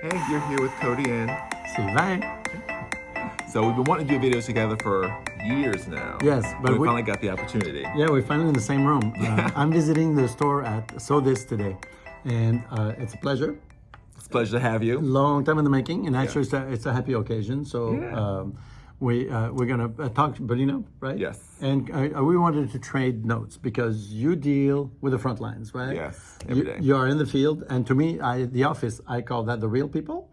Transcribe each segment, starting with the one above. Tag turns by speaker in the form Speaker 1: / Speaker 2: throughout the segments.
Speaker 1: Hey, you're here with Cody and
Speaker 2: Sylvain.
Speaker 1: so we've been wanting to do videos together for years now.
Speaker 2: Yes, but
Speaker 1: we finally got the opportunity.
Speaker 2: Yeah, we're finally in the same room. I'm visiting the store at So This today, and it's a pleasure.
Speaker 1: It's a pleasure to have you.
Speaker 2: Long time in the making, and actually it's a happy occasion. So
Speaker 1: Yeah.
Speaker 2: we're gonna talk Bernina, right?
Speaker 1: Yes.
Speaker 2: And we wanted to trade notes because you deal with the front lines, right?
Speaker 1: Yes, every day.
Speaker 2: You are in the field, and to me, the office, I call that the real people.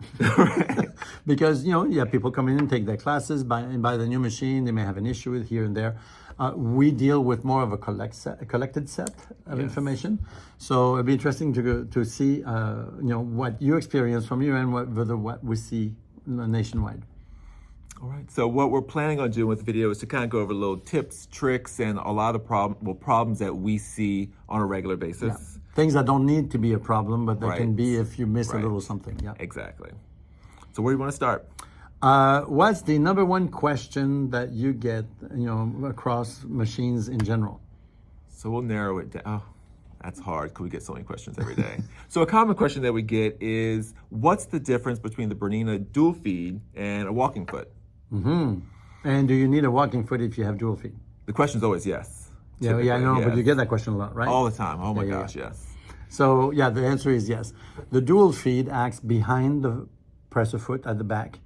Speaker 2: Because people come in and take their classes, buy the new machine. They may have an issue with here and there. We deal with more of a collected set of information. So it'd be interesting to see what you experience from your end, what we see nationwide.
Speaker 1: All right. So what we're planning on doing with the video is to kind of go over little tips, tricks, and a lot of problems that we see on a regular basis.
Speaker 2: Yeah. Things that don't need to be a problem, but they can be if you miss a
Speaker 1: Right.
Speaker 2: little something. Yeah.
Speaker 1: Exactly. So where do you want to start?
Speaker 2: What's the number one question that you get, across machines in general?
Speaker 1: So we'll narrow it down. Oh, that's hard because we get so many questions every day. So a common question that we get is, what's the difference between the Bernina dual feed and a walking foot?
Speaker 2: Mm-hmm. And do you need a walking foot if you have dual feed?
Speaker 1: The question is always yes.
Speaker 2: Yeah, I know, but you get that question a lot, right?
Speaker 1: All the time. Oh my gosh, yes.
Speaker 2: So the answer is yes. The dual feed acts behind the presser foot at the back.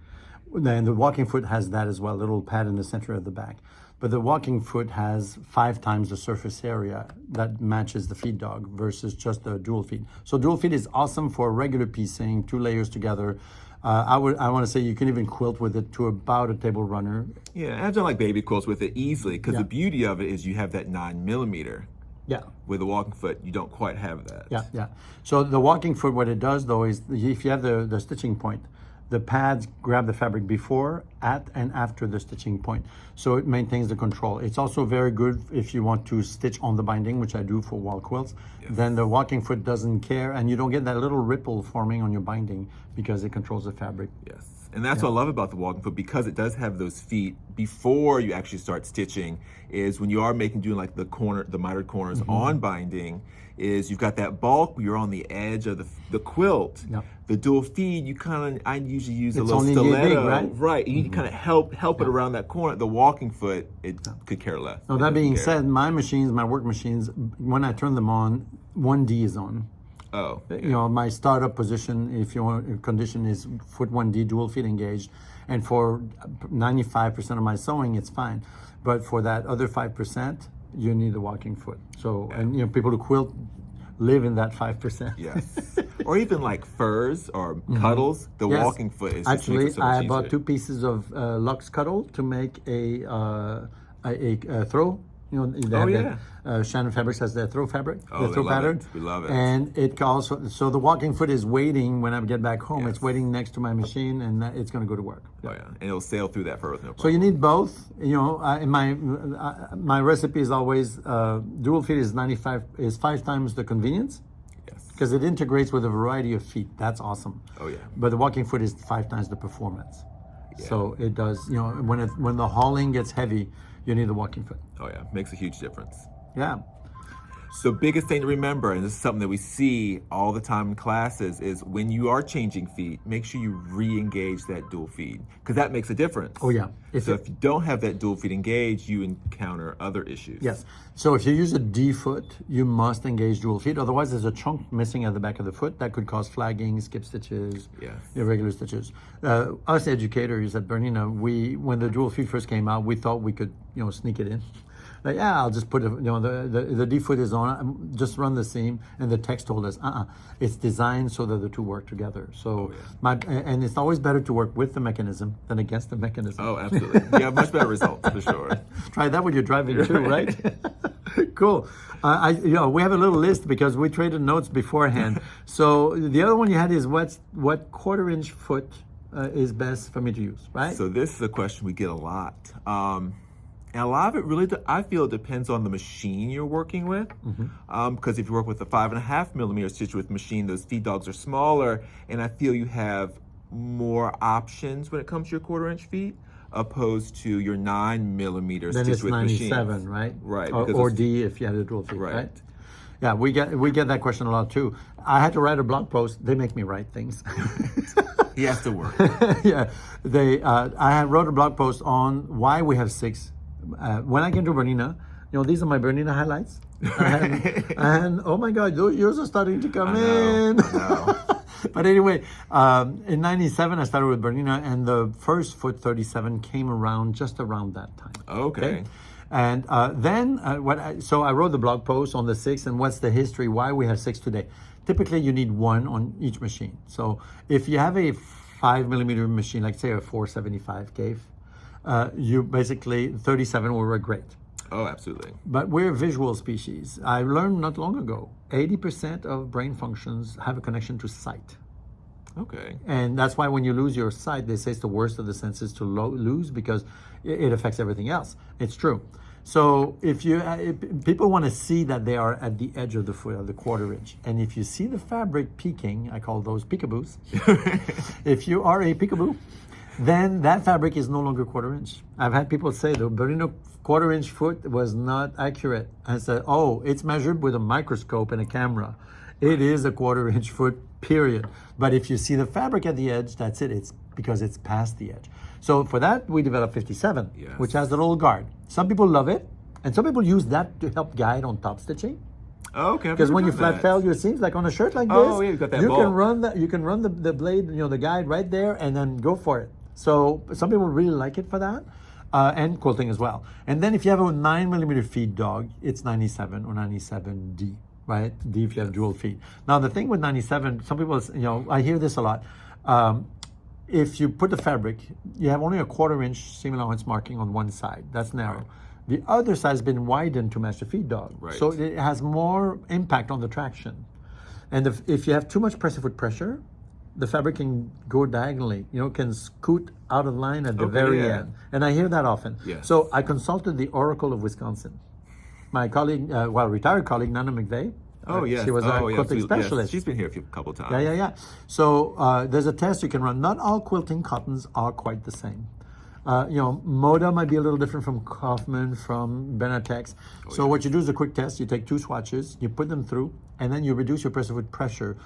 Speaker 2: Then the walking foot has that as well, a little pad in the center of the back. But the walking foot has 5 times the surface area that matches the feed dog versus just the dual feed. So dual feed is awesome for regular piecing, 2 layers together. I want to say you can even quilt with it to about a table runner.
Speaker 1: Yeah, I've done like baby quilts with it easily because the beauty of it is you have that 9mm.
Speaker 2: Yeah.
Speaker 1: With a walking foot, you don't quite have that.
Speaker 2: Yeah. So the walking foot, what it does though is if you have the stitching point, the pads grab the fabric before, at, and after the stitching point. So it maintains the control. It's also very good if you want to stitch on the binding, which I do for wall quilts. Yes. Then the walking foot doesn't care, and you don't get that little ripple forming on your binding because it controls the fabric.
Speaker 1: Yes. And that's what I love about the walking foot, because it does have those feet before you actually start stitching, is when you are doing like the mitered corners on binding, is you've got that bulk, you're on the edge of the quilt. Yep. The dual feed, I usually use a little stiletto. Right. You kind of help it around that corner. The walking foot, it could care less.
Speaker 2: So that being said, my work machines, when I turn them on, 1D is on.
Speaker 1: Oh.
Speaker 2: Yeah. My startup position, if you want, condition is foot 1D dual feed engaged. And for 95% of my sewing, it's fine. But for that other 5%, you need a walking foot. So, and people who quilt live in that 5%.
Speaker 1: Yes. Or even like furs or cuddles, the walking foot is
Speaker 2: actually,
Speaker 1: so much
Speaker 2: I
Speaker 1: easier.
Speaker 2: bought 2 pieces of Lux cuddle to make a throw. Shannon Fabrics has their throw fabric, the throw pattern.
Speaker 1: We love it.
Speaker 2: And it also, so the walking foot is waiting when I get back home. It's waiting next to my machine, and it's going to go to work.
Speaker 1: Oh yeah, and it'll sail through that fur with no problem.
Speaker 2: So you need both. In my recipe is always dual feed is 5 times the convenience.
Speaker 1: Yes.
Speaker 2: Because it integrates with a variety of feet. That's awesome.
Speaker 1: Oh yeah.
Speaker 2: But the walking foot is 5 times the performance. Yeah. So it does. When the hauling gets heavy, you need the walking foot.
Speaker 1: Oh yeah, makes a huge difference.
Speaker 2: Yeah.
Speaker 1: So biggest thing to remember, and this is something that we see all the time in classes, is when you are changing feet, make sure you re-engage that dual feed, because that makes a difference.
Speaker 2: Oh yeah.
Speaker 1: If you don't have that dual feed engaged, you encounter other issues.
Speaker 2: Yes. So if you use a D foot, you must engage dual feed. Otherwise, there's a chunk missing at the back of the foot that could cause flagging, skip stitches, irregular stitches. Us educators at Bernina, when the dual feed first came out, we thought we could, sneak it in. Like, I'll just put the D foot is on, just run the seam, and the text told us, it's designed so that the two work together. So, and it's always better to work with the mechanism than against the mechanism.
Speaker 1: Oh, absolutely. You have much better results, for sure.
Speaker 2: Try that when you're driving too, right? Cool. We have a little list because we traded notes beforehand. So the other one you had is what 1/4-inch foot is best for me to use, right?
Speaker 1: So this is a question we get a lot. And a lot of it really, I feel, depends on the machine you're working with. Because if you work with a 5.5mm stitch width machine, those feed dogs are smaller, and I feel you have more options when it comes to your 1/4-inch feet, opposed to your 9mm
Speaker 2: then
Speaker 1: stitch width machine.
Speaker 2: Then it's 97, right?
Speaker 1: Right.
Speaker 2: Or D if you have the dual feed, right? Yeah, we get that question a lot too. I had to write a blog post. They make me write things.
Speaker 1: He has to work.
Speaker 2: Yeah, I wrote a blog post on why we have 6. When I get to Bernina, these are my Bernina highlights. And oh my God, yours are starting to come in.
Speaker 1: I know.
Speaker 2: But anyway, in '97 I started with Bernina, and the first foot 37 came around just around that time.
Speaker 1: Okay.
Speaker 2: And then so I wrote the blog post on the 6 and what's the history, why we have 6 today. Typically you need 1 on each machine. So if you have a 5mm machine, like say a 475 cave, you basically 37 will work great.
Speaker 1: Oh, absolutely.
Speaker 2: But we're a visual species. I learned not long ago, 80% of brain functions have a connection to sight.
Speaker 1: Okay.
Speaker 2: And that's why when you lose your sight, they say it's the worst of the senses to lose because it affects everything else. It's true. So if people want to see that they are at the edge of the foot, of the quarter inch, and if you see the fabric peeking, I call those peekaboos. If you are a peekaboo, then that fabric is no longer quarter inch. I've had people say the Bernina quarter inch foot was not accurate. I said, oh, it's measured with a microscope and a camera. It is a quarter inch foot, period. But if you see the fabric at the edge, that's it. It's because it's past the edge. So for that, we developed 57, which has the little guard. Some people love it, and some people use that to help guide on top stitching.
Speaker 1: Oh, okay.
Speaker 2: Because when you flat fell your seams, like on a shirt like this,
Speaker 1: you've got that
Speaker 2: you
Speaker 1: ball.
Speaker 2: can run that. You can run the blade, the guide right there, and then go for it. So some people really like it for that, and quilting as well. And then if you have a 9mm feed dog, it's 97 or 97D, right? D if you have dual feed. Now the thing with 97, some people, I hear this a lot. If you put the fabric, you have only a quarter inch seam allowance marking on one side. That's narrow. The other side has been widened to match the feed dog.
Speaker 1: Right.
Speaker 2: So it has more impact on the traction. And if you have too much press-to-foot pressure, the fabric can go diagonally, can scoot out of line at the very end. And I hear that often.
Speaker 1: Yes.
Speaker 2: So I consulted the Oracle of Wisconsin. My colleague, retired colleague, Nana McVeigh.
Speaker 1: Oh, yes.
Speaker 2: She was a quilting specialist.
Speaker 1: Yes. She's been here a couple times.
Speaker 2: Yeah. So there's a test you can run. Not all quilting cottons are quite the same. Moda might be a little different from Kaufman, from Benatex. So what you do is a quick test. You take 2 swatches, you put them through, and then you reduce your press-to-foot pressure.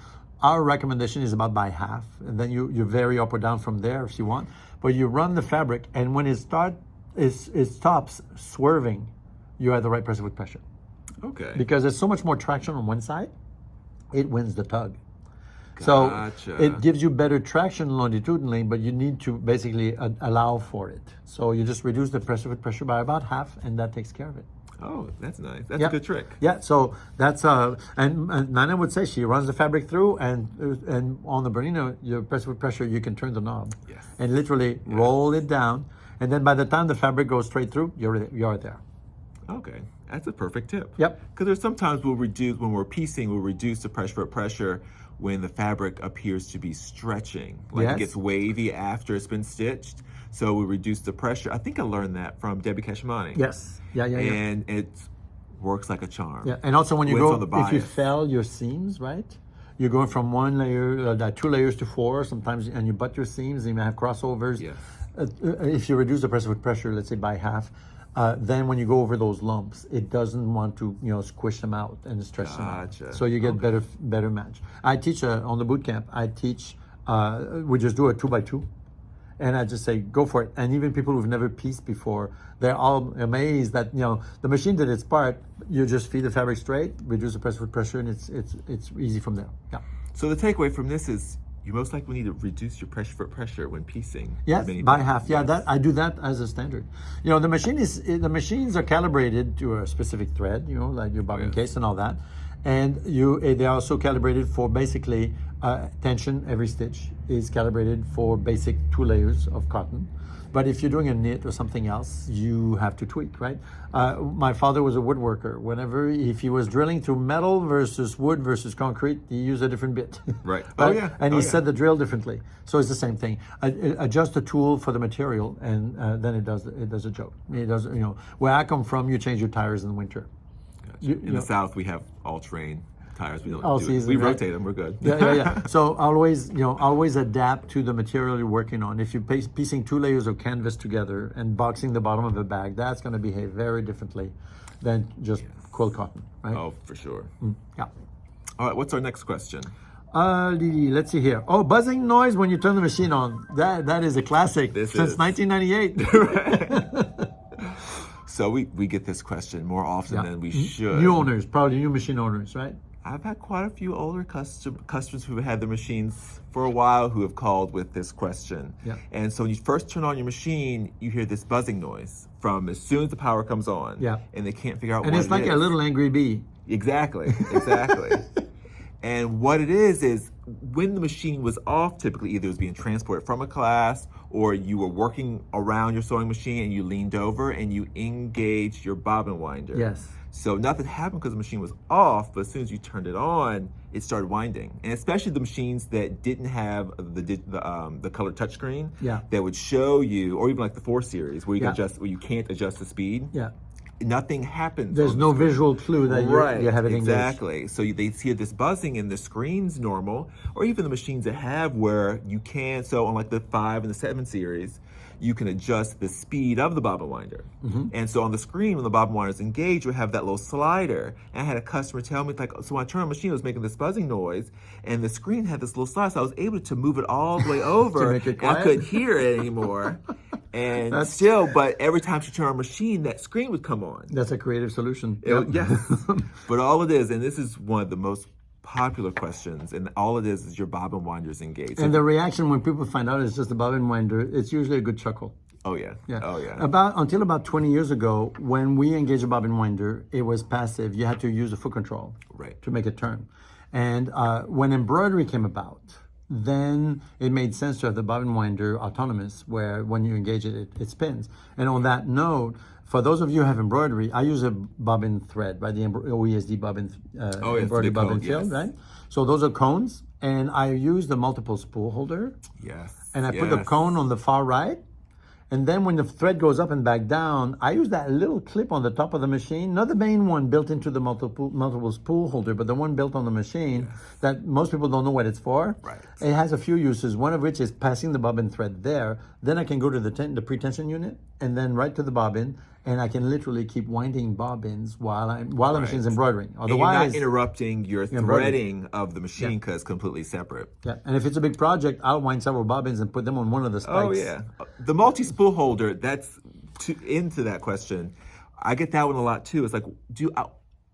Speaker 2: Our recommendation is about by half, and then you vary up or down from there if you want. But you run the fabric, and when it stops swerving, you have the right press-to-foot pressure.
Speaker 1: Okay.
Speaker 2: Because there's so much more traction on one side, it wins the tug. Gotcha. So it gives you better traction longitudinally, but you need to basically allow for it. So you just reduce the press-to-foot pressure by about half, and that takes care of it.
Speaker 1: Oh, that's nice. That's a good trick.
Speaker 2: Yeah, so that's and Nana would say she runs the fabric through, and on the Bernina, your press-to-foot pressure, you can turn the knob and literally roll it down, and then by the time the fabric goes straight through, you're there.
Speaker 1: Okay, that's a perfect tip.
Speaker 2: Yep.
Speaker 1: Because there's sometimes when we're piecing, we'll reduce the press-to-foot pressure when the fabric appears to be stretching, like it gets wavy after it's been stitched. So we reduce the pressure. I think I learned that from Debbie Cashmani.
Speaker 2: Yes. Yeah.
Speaker 1: And it works like a charm.
Speaker 2: Yeah, and also when you if you fell your seams, right? You're going from 1 layer, 2 layers to 4 sometimes, and you butt your seams, and you may have crossovers.
Speaker 1: Yes.
Speaker 2: If you reduce the press-to-foot pressure, let's say by half, then when you go over those lumps, it doesn't want to squish them out and stretch them out. So you get better match. I teach on the boot camp. I teach. We just do a 2x2, and I just say go for it. And even people who've never pieced before, they're all amazed that the machine did its part. You just feed the fabric straight, reduce the press-to-foot pressure, and it's easy from there. Yeah.
Speaker 1: So the takeaway from this is, you most likely need to reduce your press-to-foot pressure when piecing.
Speaker 2: Yes, by half. Yeah, that I do that as a standard. The machines are calibrated to a specific thread, like your bobbin case and all that, and they are also calibrated for basically tension. Every stitch is calibrated for basic 2 layers of cotton. But if you're doing a knit or something else, you have to tweak, right? My father was a woodworker. If he was drilling through metal versus wood versus concrete, he used a different bit.
Speaker 1: Right.
Speaker 2: And he set the drill differently. So it's the same thing. Adjust the tool for the material, and then it does a job. It does. Where I come from, you change your tires in the winter.
Speaker 1: Gotcha. In the South, we have all-terrain tires. We don't
Speaker 2: all
Speaker 1: do
Speaker 2: season,
Speaker 1: it. We
Speaker 2: right?
Speaker 1: rotate them. We're good.
Speaker 2: Yeah. So always adapt to the material you're working on. If you're piecing 2 layers of canvas together and boxing the bottom of a bag, that's going to behave very differently than just quill cotton, right?
Speaker 1: Oh, for sure.
Speaker 2: Yeah.
Speaker 1: All right, what's our next question?
Speaker 2: Let's see here. Oh, buzzing noise when you turn the machine on. That is a classic since 1998.
Speaker 1: So we get this question more often than we should.
Speaker 2: New owners, probably new machine owners, right?
Speaker 1: I've had quite a few older customers who have had their machines for a while who have called with this question.
Speaker 2: Yeah.
Speaker 1: And so when you first turn on your machine, you hear this buzzing noise from as soon as the power comes on.
Speaker 2: Yeah.
Speaker 1: And they can't figure out
Speaker 2: and
Speaker 1: what it is.
Speaker 2: And it's like a little angry bee.
Speaker 1: Exactly. And what it is when the machine was off, typically either it was being transported from a class or you were working around your sewing machine and you leaned over and you engaged your bobbin winder.
Speaker 2: Yes.
Speaker 1: So nothing happened because the machine was off, but as soon as you turned it on, it started winding. And especially the machines that didn't have the color touchscreen, that would show you, or even like the 4 Series where you can adjust, where you can't adjust the speed.
Speaker 2: Yeah.
Speaker 1: Nothing happens.
Speaker 2: There's no visual clue that you have it engaged.
Speaker 1: Exactly. So they hear this buzzing and the screen's normal, or even the machines that have where you can, so on like the 5 and the 7 Series, you can adjust the speed of the bobbin winder. And so on the screen, when the bobbin winder is engaged, you have that little slider. And I had a customer tell me, like, so when I turned on the machine, it was making this buzzing noise, and the screen had this little slider, so I was able to move it all the way over.
Speaker 2: To make it quiet?
Speaker 1: I couldn't hear it anymore. And but every time she turned on the machine, that screen would come on.
Speaker 2: That's a creative solution.
Speaker 1: Yes. But all it is, and this is one of the most popular questions, and all it is your bobbin winder is engaged.
Speaker 2: And the reaction when people find out it's just a bobbin winder, it's usually a good chuckle.
Speaker 1: Oh yeah. Oh yeah.
Speaker 2: Until about 20 years ago, when we engaged a bobbin winder, it was passive. You had to use a foot control to make it turn. And when embroidery came about, then it made sense to have the bobbin winder autonomous, where when you engage it, it spins. And on that note, for those of you who have embroidery, I use a bobbin thread, right? The OESD bobbin, embroidery bobbin field, right? So those are cones, and I use the multiple spool holder.
Speaker 1: Yes.
Speaker 2: And I put the cone on the far right. And then when the thread goes up and back down, I use that little clip on the top of the machine, not the main one built into the multiple spool holder, but the one built on the machine that most people don't know what it's for.
Speaker 1: Right.
Speaker 2: It has a few uses, one of which is passing the bobbin thread there. Then I can go to the pre-tension unit and then right to the bobbin, and I can literally keep winding bobbins while the machine's embroidering.
Speaker 1: Otherwise, and you're not interrupting your threading of the machine because it's completely separate.
Speaker 2: Yeah, and if it's a big project, I'll wind several bobbins and put them on one of the spikes.
Speaker 1: Oh yeah, the multi-spool holder. That's into that question. I get that one a lot too. It's like,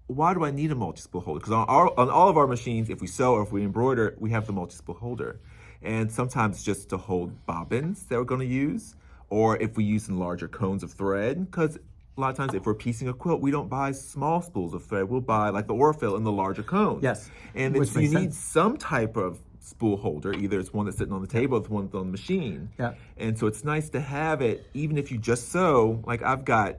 Speaker 1: why do I need a multi-spool holder? Because on all of our machines, if we sew or if we embroider, we have the multi-spool holder, and sometimes it's just to hold bobbins that we're going to use. Or if we use some larger cones of thread, because a lot of times if we're piecing a quilt, we don't buy small spools of thread. We'll buy like the Orfil in the larger cones.
Speaker 2: Yes.
Speaker 1: And you need some type of spool holder. Either it's one that's sitting on the table or it's one that's on the machine.
Speaker 2: Yeah.
Speaker 1: And so it's nice to have it, even if you just sew. Like I've got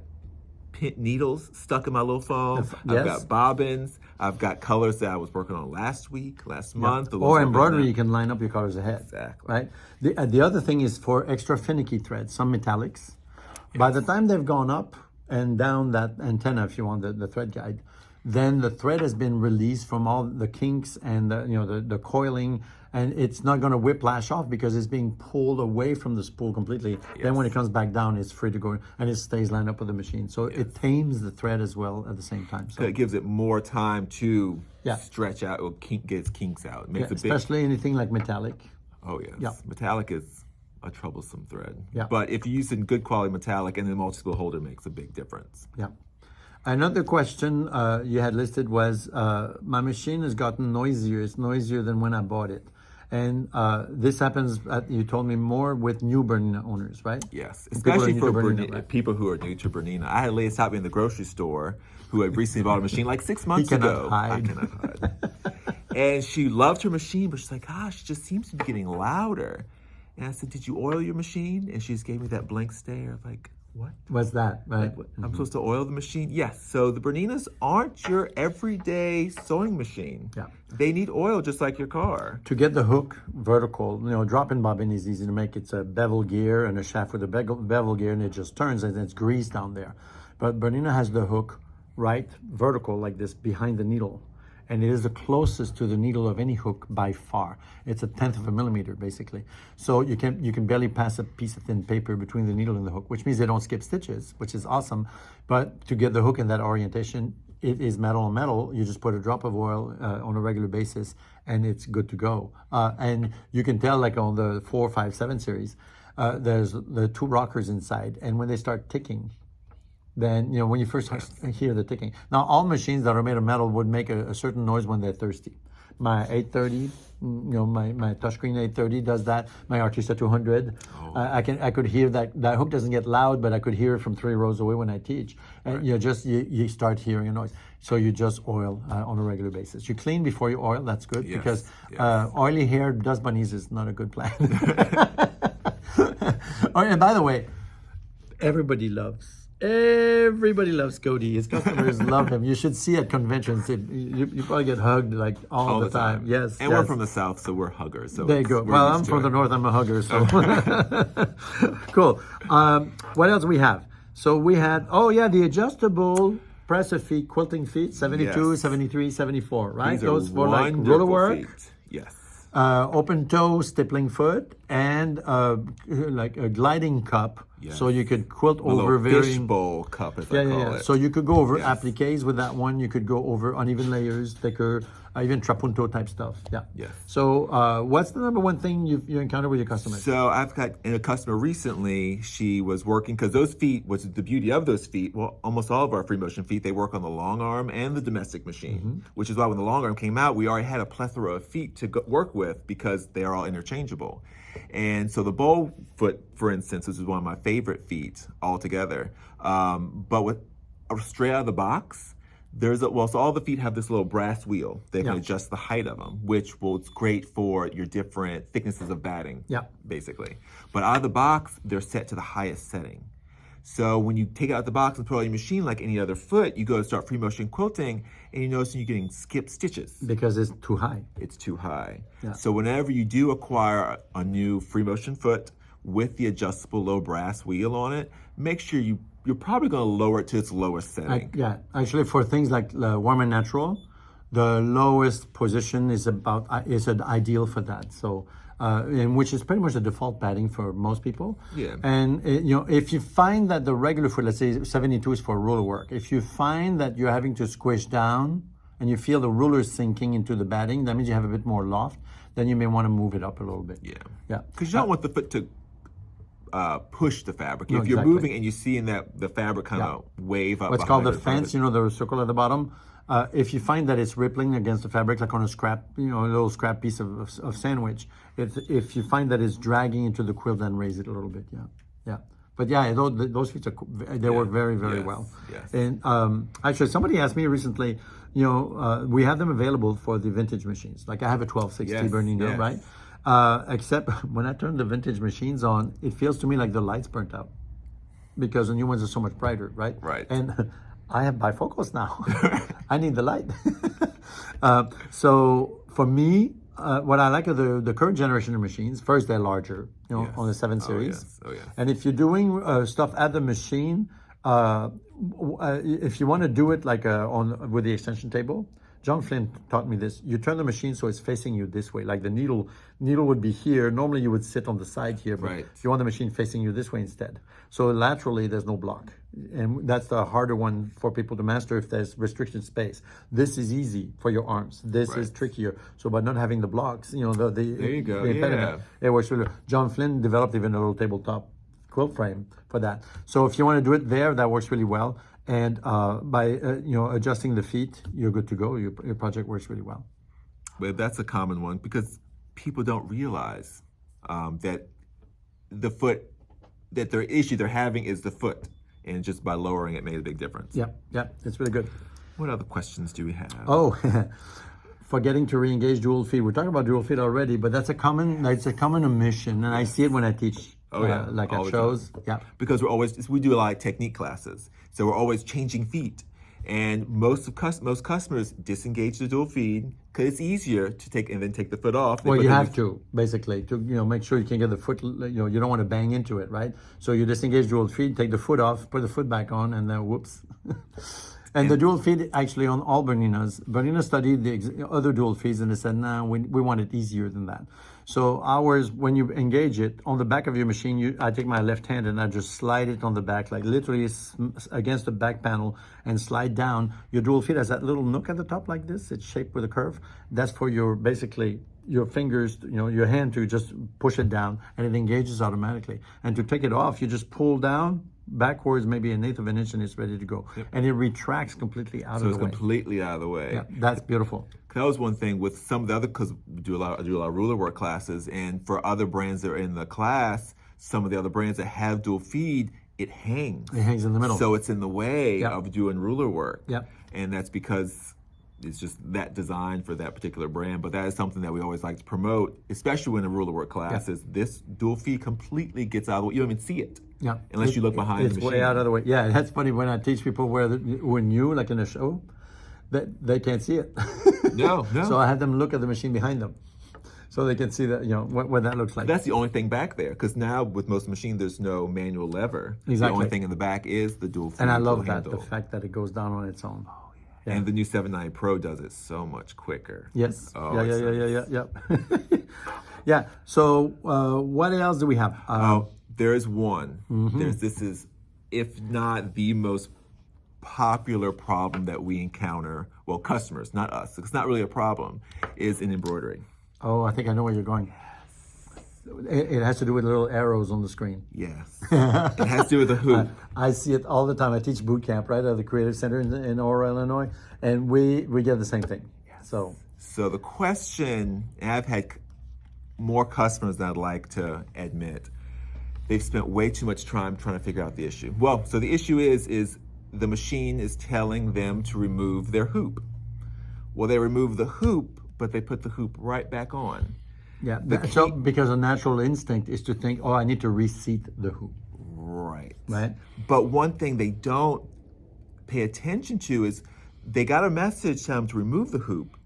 Speaker 1: needles stuck in my little foam. I've got bobbins. I've got colors that I was working on last month.
Speaker 2: Or embroidery, you can line up your colors ahead.
Speaker 1: Exactly.
Speaker 2: Right. The other thing is for extra finicky threads, some metallics. By the time they've gone up and down that antenna, if you want the thread guide, then the thread has been released from all the kinks and the coiling, and it's not going to whiplash off because it's being pulled away from the spool completely. Yes. Then when it comes back down, it's free to go, and it stays lined up with the machine. So it tames the thread as well at the same time. So
Speaker 1: it gives it more time to stretch out or get its kinks out. It makes it
Speaker 2: especially anything like metallic.
Speaker 1: Oh yes. Yeah. Metallic is a troublesome thread.
Speaker 2: Yeah.
Speaker 1: But if you use a good quality metallic, and the multi-spool holder makes a big difference.
Speaker 2: Yeah. Another question you had listed was, my machine has gotten noisier. It's noisier than when I bought it. And this happens, you told me, more with new Bernina owners, right?
Speaker 1: Yes, especially for people who are new to Bernina. I had a lady stop me in the grocery store who had recently bought a machine like 6 months ago.
Speaker 2: I
Speaker 1: cannot hide. And she loved her machine, but she's like, gosh, it just seems to be getting louder. And I said, did you oil your machine? And she just gave me that blank stare of like, what?
Speaker 2: What's that? Right.
Speaker 1: I'm supposed to oil the machine? Yes. So the Berninas aren't your everyday sewing machine.
Speaker 2: Yeah.
Speaker 1: They need oil just like your car.
Speaker 2: To get the hook vertical, drop-in bobbin is easy to make. It's a bevel gear and a shaft with a bevel gear, and it just turns, and it's greased down there. But Bernina has the hook right vertical like this behind the needle. and it is the closest to the needle of any hook by far. It's 1/10 of a millimeter, basically. So you can barely pass a piece of thin paper between the needle and the hook, which means they don't skip stitches, which is awesome. But to get the hook in that orientation, it is metal on metal. You just put a drop of oil on a regular basis, and it's good to go. And you can tell, like on the 4, 5, 7 series, there's the 2 rockers inside, and when they start ticking, then, when you first hear the ticking. Now, all machines that are made of metal would make a certain noise when they're thirsty. My 830, my touchscreen 830 does that. My Artista 200, I could hear that hook doesn't get loud, but I could hear it from 3 rows away when I teach. And you start hearing a noise. So you just oil on a regular basis. You clean before you oil. That's good because oily hair does bunnies is not a good plan. And by the way, everybody loves Cody. His customers love him. You should see at conventions. You probably get hugged like all the time. Yes.
Speaker 1: And we're from the South, so we're huggers. So
Speaker 2: there you go. Well, I'm from the North. I'm a hugger. So cool. What else we have? So we had, the adjustable presser feet, quilting feet, 72, 73, 74, right?
Speaker 1: These
Speaker 2: Those
Speaker 1: are
Speaker 2: for like roller work.
Speaker 1: Feet. Yes.
Speaker 2: Open toe, stippling foot, and like a gliding cup, so you could quilt over varying
Speaker 1: fishbowl cup, as I call it.
Speaker 2: So you could go over appliques with that one. You could go over uneven layers, thicker, even trapunto type stuff. Yeah.
Speaker 1: Yes.
Speaker 2: So what's the number one thing you encounter with your customers?
Speaker 1: So I've got a customer recently. She was working because those feet, what's the beauty of those feet? Well, almost all of our free motion feet, they work on the long arm and the domestic machine, which is why when the long arm came out, we already had a plethora of feet to work with because they are all interchangeable. And so the bow foot, for instance, is one of my favorite feet altogether. But with straight out of the box, so all the feet have this little brass wheel that can adjust the height of them, which is great for your different thicknesses of batting, basically. But out of the box, they're set to the highest setting. So when you take it out of the box and put it on your machine like any other foot, you go to start free motion quilting, and you notice you're getting skipped stitches.
Speaker 2: Because it's too high.
Speaker 1: It's too high. Yeah. So whenever you do acquire a new free motion foot with the adjustable low brass wheel on it, make sure you're probably going to lower it to its lowest setting.
Speaker 2: Actually, for things like warm and natural, the lowest position is ideal for that. So, and which is pretty much the default padding for most people.
Speaker 1: Yeah.
Speaker 2: And if you find that the regular foot, let's say 72 is for roller work, if you find that you're having to squish down and you feel the ruler sinking into the batting, that means you have a bit more loft. Then you may want to move it up a little bit.
Speaker 1: Yeah. Because you don't want the foot to push the fabric. If you're moving and you're seeing that the fabric kind of wave up.
Speaker 2: What's called the fence, the circle at the bottom. If you find that it's rippling against the fabric, like on a scrap, a little scrap piece of sandwich, if you find that it's dragging into the quilt, then raise it a little bit. Yeah. But those feet they work very, very well.
Speaker 1: Yes.
Speaker 2: And actually, somebody asked me recently, we have them available for the vintage machines. Like I have a 1260 Bernina, right? Except when I turn the vintage machines on, it feels to me like the light's burnt out because the new ones are so much brighter, right?
Speaker 1: Right.
Speaker 2: And I have bifocals now. I need the light. So for me, what I like of the current generation of machines, first they're larger, on the 7 series.
Speaker 1: Oh, yes.
Speaker 2: And if you're doing stuff at the machine, if you want to do it like with the extension table, John Flynn taught me this. You turn the machine so it's facing you this way. Like the needle would be here. Normally you would sit on the side here, but you want the machine facing you this way instead. So laterally there's no block. And that's the harder one for people to master if there's restricted space. This is easy for your arms. This is trickier. So by not having the blocks, there you
Speaker 1: go.
Speaker 2: The impediment, it works really well. John Flynn developed even a little tabletop quilt frame for that. So if you want to do it there, that works really well. And by adjusting the feet, you're good to go. Your project works really well.
Speaker 1: Well, that's a common one because people don't realize that the foot, that their issue they're having is the foot, and just by lowering it made a big difference.
Speaker 2: Yeah, it's really good.
Speaker 1: What other questions do we have?
Speaker 2: Oh, forgetting to re-engage dual feet. We're talking about dual feet already, but that's a common omission, and I see it when I teach. Like at shows. Yeah.
Speaker 1: Because we do a lot of technique classes. So we're always changing feet. And most customers disengage the dual feed because it's easier to take the foot off.
Speaker 2: Well, you have to, basically, to make sure you can get the foot, you don't want to bang into it, right? So you disengage dual feed, take the foot off, put the foot back on, and then whoops. And the dual feed, actually, on all Berninas, Bernina studied the other dual feeds and they said, nah, we want it easier than that. So ours, when you engage it on the back of your machine, I take my left hand and I just slide it on the back, like literally against the back panel and slide down. Your dual feed has that little nook at the top like this. It's shaped with a curve. That's for your, basically, your fingers, your hand to just push it down and it engages automatically. And to take it off, you just pull down backwards maybe an eighth of an inch and it's ready to go. Yep. And it retracts completely out of the way.
Speaker 1: So it's completely out of the way.
Speaker 2: Yeah, that's beautiful.
Speaker 1: That was one thing with some of the other, because I do a lot of ruler work classes, and for other brands that are in the class, some of the other brands that have dual feed, it hangs.
Speaker 2: It hangs in the middle.
Speaker 1: So it's in the way of doing ruler work.
Speaker 2: Yep.
Speaker 1: And that's because it's just that design for that particular brand. But that is something that we always like to promote, especially when a ruler work class is this dual feed completely gets out of the way. You don't even see it.
Speaker 2: Yeah.
Speaker 1: Unless you look behind the machine.
Speaker 2: It's way out of the way. Yeah, that's funny when I teach people who are new, like in a show, that they can't see it.
Speaker 1: No.
Speaker 2: So I have them look at the machine behind them, so they can see that what that looks like.
Speaker 1: That's the only thing back there, because now with most machines there's no manual lever.
Speaker 2: Exactly.
Speaker 1: The only thing in the back is the dual feed.
Speaker 2: And I love that,
Speaker 1: handle.
Speaker 2: the fact that it goes down on its own.
Speaker 1: Oh, yeah. And the new 790 Pro does it so much quicker.
Speaker 2: Yes.
Speaker 1: Oh,
Speaker 2: Yeah. Yeah. So what else do we have?
Speaker 1: There's one. This is, if not the most popular problem that we encounter, well, customers, not us, it's not really a problem, is in embroidery.
Speaker 2: Oh, I think I know where you're going. It has to do with little arrows on the screen.
Speaker 1: Yes. It has to do with the hoop.
Speaker 2: I see it all the time. I teach boot camp, right, at the Creative Center in Aurora, Illinois, and we get the same thing. Yes. So
Speaker 1: the question, and I've had more customers than I'd like to admit, they've spent way too much time trying to figure out the issue. Well, so the issue is the machine is telling them to remove their hoop. Well, they remove the hoop, but they put the hoop right back on.
Speaker 2: Yeah, so because a natural instinct is to think, oh, I need to reseat the hoop.
Speaker 1: Right.
Speaker 2: But
Speaker 1: one thing they don't pay attention to is they got a message telling them to remove the hoop.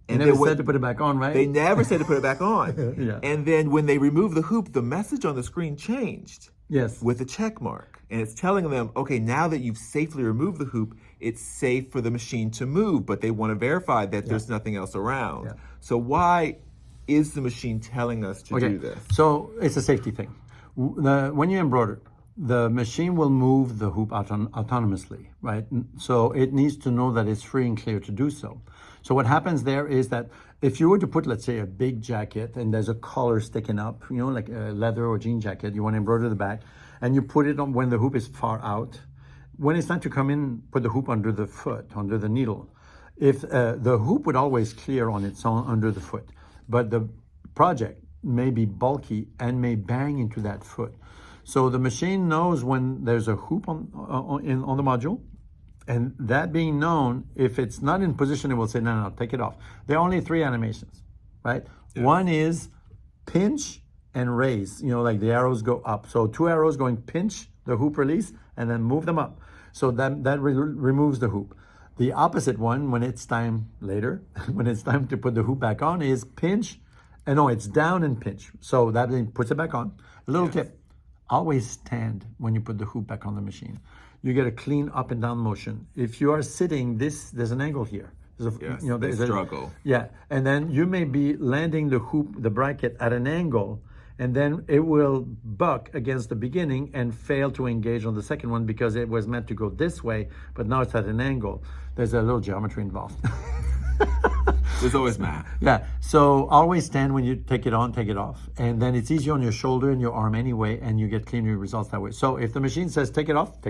Speaker 2: And they never said to put it back on, right?
Speaker 1: They never said to put it back on.
Speaker 2: Yeah.
Speaker 1: And then when they removed the hoop, the message on the screen changed.
Speaker 2: Yes.
Speaker 1: With a check mark. And it's telling them, okay, now that you've safely removed the hoop, it's safe for the machine to move, but they want to verify that there's nothing else around. Yeah. So why is the machine telling us to do this?
Speaker 2: So it's a safety thing. When you embroider, the machine will move the hoop autonomously, right? So it needs to know that it's free and clear to do so. So what happens there is that if you were to put, let's say, a big jacket and there's a collar sticking up, like a leather or jean jacket, you want to embroider the back, and you put it on when the hoop is far out. When it's time to come in, put the hoop under the foot, under the needle. If the hoop would always clear on its own under the foot, but the project may be bulky and may bang into that foot. So the machine knows when there's a hoop on the module, and that being known, if it's not in position, it will say, no, take it off. There are only 3 animations, right? Yeah. One is pinch and raise, like the arrows go up. So 2 arrows going pinch, the hoop release, and then move them up. So that removes the hoop. The opposite one, when it's time later, when it's time to put the hoop back on, is pinch, and it's down and pinch. So that puts it back on. A little tip, always stand when you put the hoop back on the machine. You get a clean up and down motion. If you are sitting, there's an angle here. There's a
Speaker 1: struggle.
Speaker 2: And then you may be landing the hoop, the bracket at an angle, and then it will buck against the beginning and fail to engage on the second one because it was meant to go this way, but now it's at an angle. There's a little geometry involved.
Speaker 1: There's always math.
Speaker 2: Yeah, so always stand when you take it on, take it off. And then it's easy on your shoulder and your arm anyway, and you get cleaner results that way. So if the machine says take it off,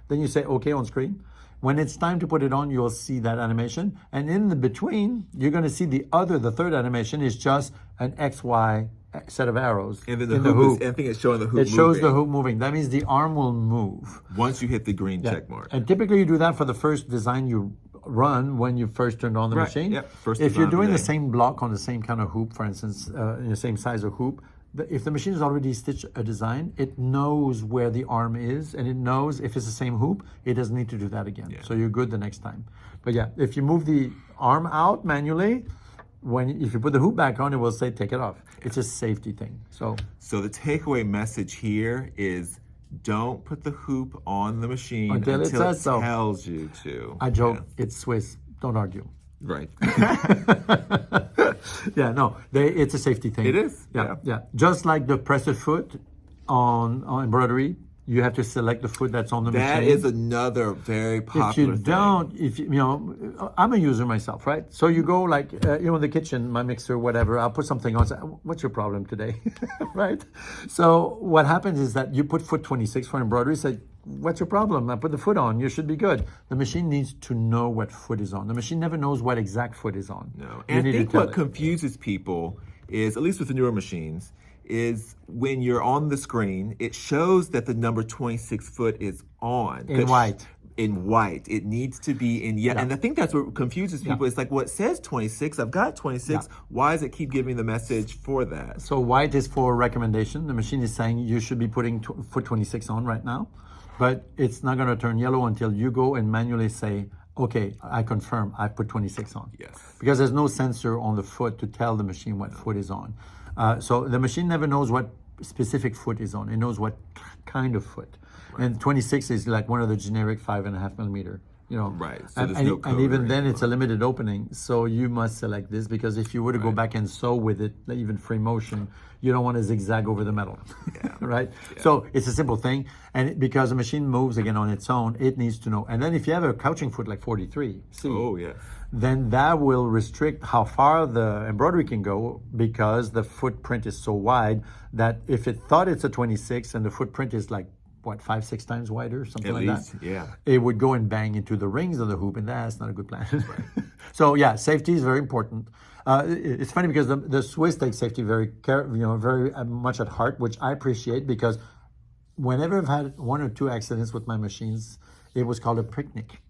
Speaker 2: then you say okay on screen. When it's time to put it on, you'll see that animation. And in the between, you're going to see the third animation is just an XY set of arrows.
Speaker 1: And then the hoop is, I think it's showing the hoop moving.
Speaker 2: It shows the hoop moving. That means the arm will move.
Speaker 1: Once you hit the green check mark.
Speaker 2: And typically you do that for the first design you run when you first turned on the machine.
Speaker 1: Yep.
Speaker 2: If you're doing the same block on the same kind of hoop, for instance, in the same size of hoop, if the machine has already stitched a design, it knows where the arm is, and it knows if it's the same hoop, it doesn't need to do that again. Yeah. So you're good the next time. But yeah, if you move the arm out manually, if you put the hoop back on, it will say take it off. It's a safety thing. So
Speaker 1: the takeaway message here is don't put the hoop on the machine
Speaker 2: Until it says so.
Speaker 1: tells you to.
Speaker 2: I joke, it's Swiss. Don't argue.
Speaker 1: Right.
Speaker 2: Yeah, no, it's a safety thing.
Speaker 1: It is.
Speaker 2: Yeah. Just like the pressed foot on embroidery, you have to select the foot that's on the machine.
Speaker 1: That is another very popular thing.
Speaker 2: If you know, I'm a user myself, right? So you go like, in the kitchen, my mixer, whatever, I'll put something on, say, what's your problem today, right? So what happens is that you put foot 26 for embroidery, say, what's your problem? I put the foot on, you should be good. The machine needs to know what foot is on. The machine never knows what exact foot is on.
Speaker 1: No, and I think what confuses people is, at least with the newer machines, is when you're on the screen, it shows that the number 26 foot is on.
Speaker 2: In white.
Speaker 1: In white. It needs to be in yellow. And I think that's what confuses people. It's like, well, it says 26. I've got 26. Why does it keep giving the message for that?
Speaker 2: So white is for recommendation. The machine is saying you should be putting foot 26 on right now. But it's not going to turn yellow until you go and manually say, okay, I confirm I put 26 on.
Speaker 1: Yes.
Speaker 2: Because there's no sensor on the foot to tell the machine what foot is on. So the machine never knows what specific foot is on. It knows what kind of foot. Right. And 26 is like one of the generic 5.5 millimeter. You know,
Speaker 1: right. So
Speaker 2: and even then it's a limited opening. So you must select this, because if you were to go back and sew with it, even free motion, you don't want to zigzag over the metal.
Speaker 1: Yeah.
Speaker 2: Right?
Speaker 1: Yeah.
Speaker 2: So it's a simple thing. And because the machine moves again on its own, it needs to know. And then if you have a couching foot like 43, then that will restrict how far the embroidery can go, because the footprint is so wide that if it thought it's a 26 and the footprint is like, 5-6 times wider, something like that. It would go and bang into the rings of the hoop, and that's not a good plan. Right. So safety is very important. It's funny because the Swiss take safety very much at heart, which I appreciate, because whenever I've had 1 or 2 accidents with my machines, it was called a picnic,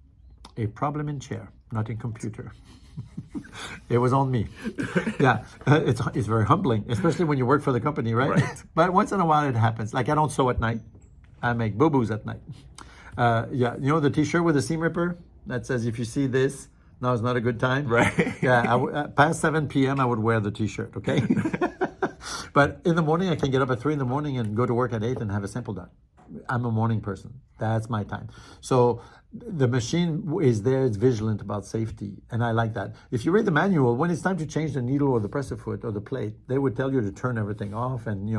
Speaker 2: a problem in chair, not in computer. It was on me. It's very humbling, especially when you work for the company, right? But once in a while it happens. Like I don't sew at night. I make boo-boos at night. You know the T-shirt with the seam ripper that says, if you see this, now is not a good time?
Speaker 1: Right.
Speaker 2: Past 7 p.m. I would wear the T-shirt, okay? But in the morning, I can get up at 3 in the morning and go to work at 8 and have a sample done. I'm a morning person. That's my time. So the machine is there, it's vigilant about safety, and I like that. If you read the manual, when it's time to change the needle or the presser foot or the plate, they would tell you to turn everything off, and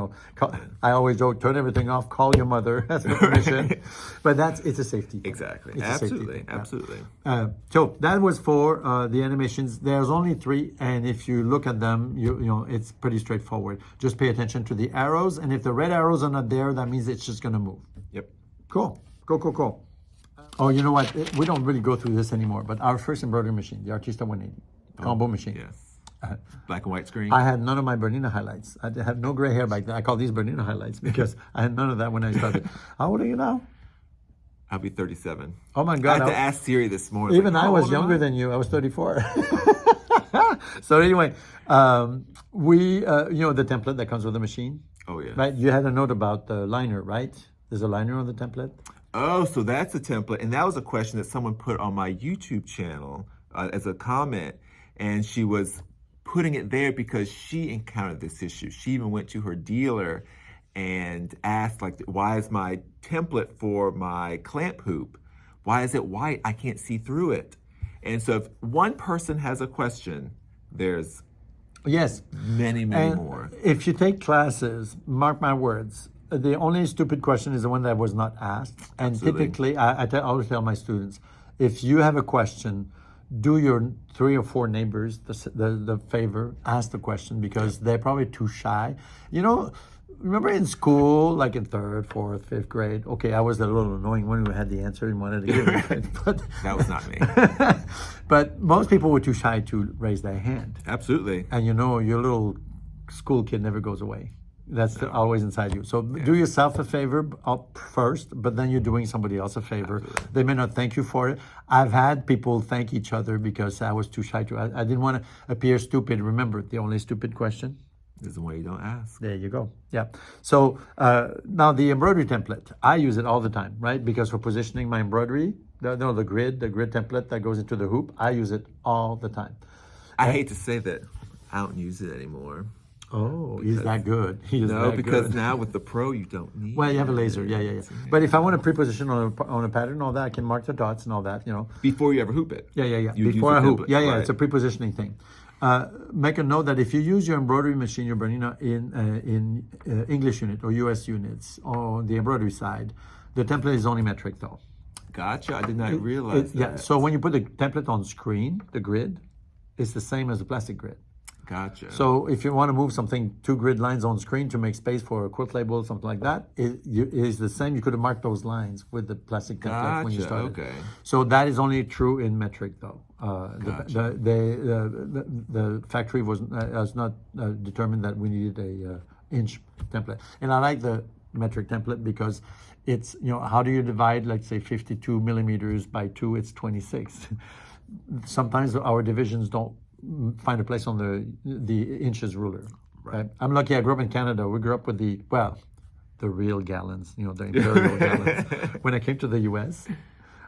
Speaker 2: I always joke, turn everything off, call your mother, ask for permission. But it's a safety thing.
Speaker 1: Exactly. Absolutely.
Speaker 2: So that was for the animations. There's only 3, and if you look at them, you know it's pretty straightforward. Just pay attention to the arrows, and if the red arrows are not there, that means it's just going to move.
Speaker 1: Yep.
Speaker 2: Cool. Oh, you know what? We don't really go through this anymore, but our first embroidery machine, the Artista 180 combo machine.
Speaker 1: Yes. Black and white screen.
Speaker 2: I had none of my Bernina highlights. I had no gray hair back then. I call these Bernina highlights because I had none of that when I started. How old are you now?
Speaker 1: I'll be 37.
Speaker 2: Oh my God.
Speaker 1: I had to ask Siri this morning.
Speaker 2: Even I was younger than you. I was 34. So anyway, the template that comes with the machine.
Speaker 1: Oh, yeah.
Speaker 2: Right? You had a note about the liner, right? There's a liner on the template.
Speaker 1: Oh, so that's a template. And that was a question that someone put on my YouTube channel as a comment. And she was putting it there because she encountered this issue. She even went to her dealer and asked, like, why is my template for my clamp hoop, why is it white? I can't see through it. And so if one person has a question, there's many more.
Speaker 2: If you take classes, mark my words, the only stupid question is the one that was not asked. And typically, I always tell my students, if you have a question, do your 3 or 4 neighbors the favor, ask the question, because they're probably too shy. Remember in school, like in 3rd, 4th, 5th grade, okay, I was a little annoying when we had the answer and wanted to give it. But
Speaker 1: that was not me.
Speaker 2: But most people were too shy to raise their hand.
Speaker 1: Absolutely.
Speaker 2: And your little school kid never goes away. That's always inside you. So do yourself a favor first, but then you're doing somebody else a favor. Absolutely. They may not thank you for it. I've had people thank each other because I was too shy to. I didn't want to appear stupid. Remember, the only stupid question
Speaker 1: is the one you don't ask.
Speaker 2: There you go. Yeah. So now the embroidery template, I use it all the time, right? Because for positioning my embroidery, the grid template that goes into the hoop, I use it all the time.
Speaker 1: I hate to say that I don't use it anymore.
Speaker 2: Oh, he's that good. He is
Speaker 1: No,
Speaker 2: that
Speaker 1: because
Speaker 2: good.
Speaker 1: now with the Pro, you don't need.
Speaker 2: Well, you have a laser, yeah. But if I want to pre-position on a pattern and all that, I can mark the dots and all that,
Speaker 1: Before you ever hoop it.
Speaker 2: Yeah.
Speaker 1: You use
Speaker 2: Before
Speaker 1: the
Speaker 2: I hoop.
Speaker 1: template,
Speaker 2: Yeah,
Speaker 1: right.
Speaker 2: it's a pre-positioning thing. Make a note that if you use your embroidery machine, your Bernina, in English unit or US units on the embroidery side, the template is only metric though.
Speaker 1: Gotcha. I did not realize that.
Speaker 2: Yeah, so when you put the template on screen, the grid, it's the same as the plastic grid.
Speaker 1: Gotcha.
Speaker 2: So if you want to move something, 2 grid lines on screen to make space for a quilt label, something like that, it is the same. You could have marked those lines with the plastic template when you started.
Speaker 1: Okay.
Speaker 2: So that is only true in metric, though.
Speaker 1: Gotcha.
Speaker 2: The factory has not determined that we needed a inch template. And I like the metric template because it's, how do you divide, let's say, 52 millimeters by 2? It's 26. Sometimes our divisions don't find a place on the inches ruler. Right. I'm lucky I grew up in Canada. We grew up with the real gallons, the imperial gallons. When I came to the US,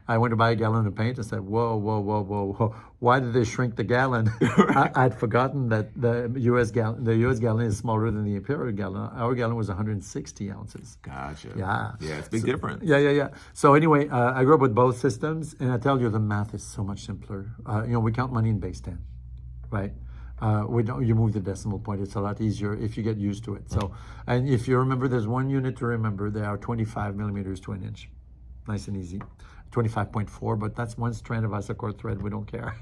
Speaker 2: I went to buy a gallon of paint. I said, whoa. Why did they shrink the gallon? I'd forgotten that the US gallon is smaller than the imperial gallon. Our gallon was 160 ounces.
Speaker 1: Gotcha.
Speaker 2: Yeah.
Speaker 1: Yeah, it's a big difference.
Speaker 2: Yeah. So anyway, I grew up with both systems, and I tell you, the math is so much simpler. We count money in base 10. Right? You move the decimal point. It's a lot easier if you get used to it. So, and if you remember, there's one unit to remember. There are 25 millimeters to an inch. Nice and easy. 25.4, but that's one strand of Isacord thread. We don't care.